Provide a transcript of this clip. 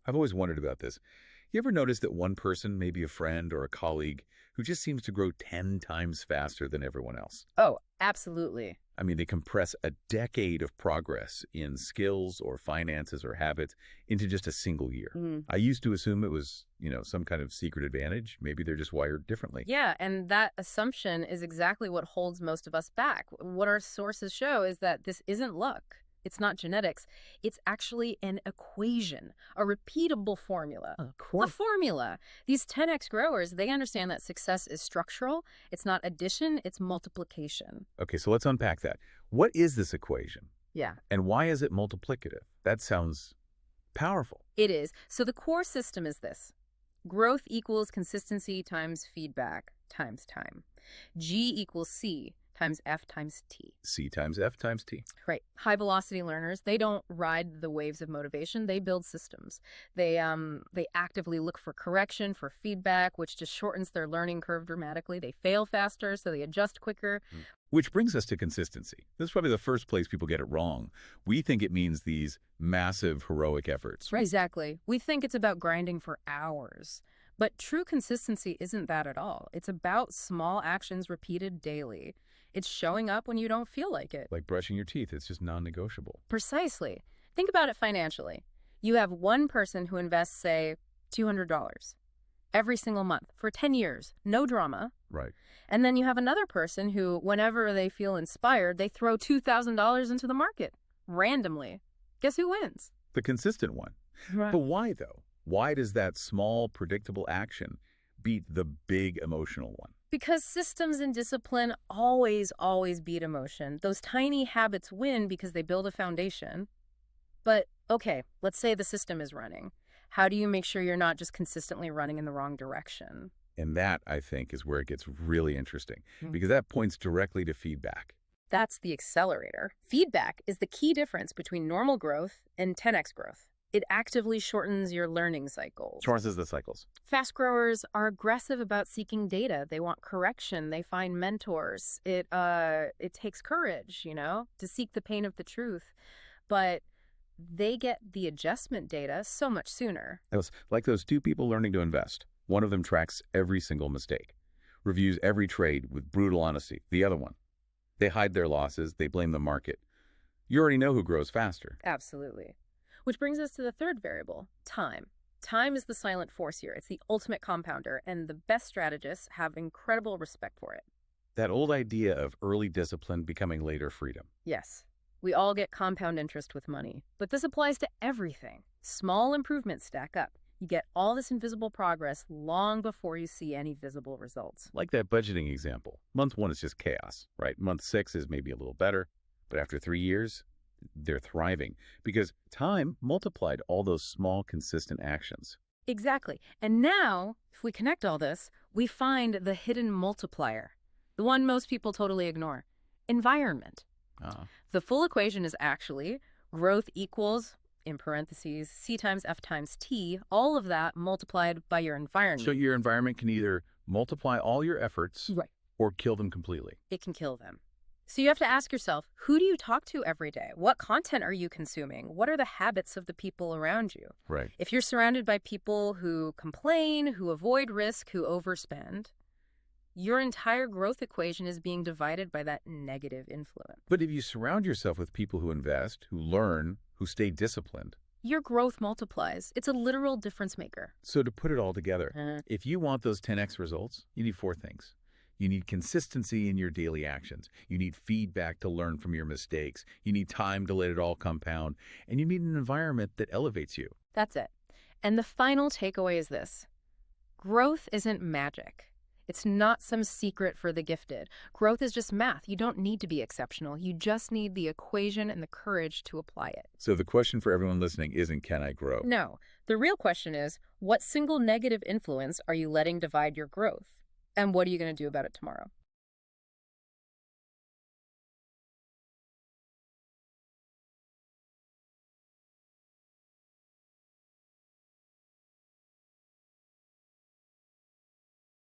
I've always wondered about this. You ever notice that one person, maybe a friend or a colleague, who just seems to grow 10 times faster than everyone else? Oh, absolutely. I mean, they compress a decade of progress in skills or finances or habits into just a single year. Mm. I used to assume it was, some kind of secret advantage. Maybe they're just wired differently. Yeah, and that assumption is exactly what holds most of us back. What our sources show is that this isn't luck. It's not genetics. It's actually an equation, a repeatable formula. A formula. These 10x growers, they understand that success is structural. It's not addition, it's multiplication. Okay, so let's unpack that. What is this equation? Yeah, And why is it multiplicative? That sounds powerful. it is. So the core system is this. Growth equals consistency times feedback times time. G equals C times F times T. C times F times T. Right. High velocity learners, they don't ride the waves of motivation, they build systems. They actively look for correction, for feedback, which just shortens their learning curve dramatically. They fail faster, so they adjust quicker. Which brings us to consistency. This is probably the first place people get it wrong. We think it means these massive heroic efforts. Right. Exactly. We think it's about grinding for hours. But true consistency isn't that at all. It's about small actions repeated daily. It's showing up when you don't feel like it. Like brushing your teeth, it's just non-negotiable. Precisely. Think about it financially. You have one person who invests, say, $200 every single month for 10 years, no drama. Right. And then you have another person who, whenever they feel inspired, they throw $2,000 into the market randomly. Guess who wins? The consistent one. Right. But why, though? Why does that small, predictable action beat the big emotional one? Because systems and discipline always beat emotion. Those tiny habits win because they build a foundation. But, okay, let's say the system is running. How do you make sure you're not just consistently running in the wrong direction? And that, I think, is where it gets really interesting, because that points directly to feedback. That's the accelerator. Feedback is the key difference between normal growth and 10x growth. It actively shortens your learning cycles. Shortens the cycles. Fast growers are aggressive about seeking data. They want correction. They find mentors. It takes courage, to seek the pain of the truth. But they get the adjustment data so much sooner. It was like those two people learning to invest. One of them tracks every single mistake, reviews every trade with brutal honesty. The other one, they hide their losses. They blame the market. You already know who grows faster. Absolutely. Which brings us to the third variable, time. Time is the silent force here. It's the ultimate compounder, and the best strategists have incredible respect for it. That old idea of early discipline becoming later freedom. Yes, we all get compound interest with money, but this applies to everything. Small improvements stack up. You get all this invisible progress long before you see any visible results. Like that budgeting example. Month 1 is just chaos, right? Month 6 is maybe a little better, but after 3 years, they're thriving because time multiplied all those small, consistent actions. Exactly. And now, if we connect all this, we find the hidden multiplier, the one most people totally ignore, environment. The full equation is actually growth equals, in parentheses, C times F times T, all of that multiplied by your environment. So your environment can either multiply all your efforts Right. or kill them completely. It can kill them. So you have to ask yourself, who do you talk to every day? What content are you consuming? What are the habits of the people around you? Right. If you're surrounded by people who complain, who avoid risk, who overspend, your entire growth equation is being divided by that negative influence. But if you surround yourself with people who invest, who learn, who stay disciplined, your growth multiplies. It's a literal difference maker. So to put it all together, if you want those 10x results, you need 4 things. You need consistency in your daily actions. You need feedback to learn from your mistakes. You need time to let it all compound. And you need an environment that elevates you. That's it. And the final takeaway is this. Growth isn't magic. It's not some secret for the gifted. Growth is just math. You don't need to be exceptional. You just need the equation and the courage to apply it. So the question for everyone listening isn't, can I grow? No. The real question is, what single negative influence are you letting divide your growth? And what are you going to do about it tomorrow?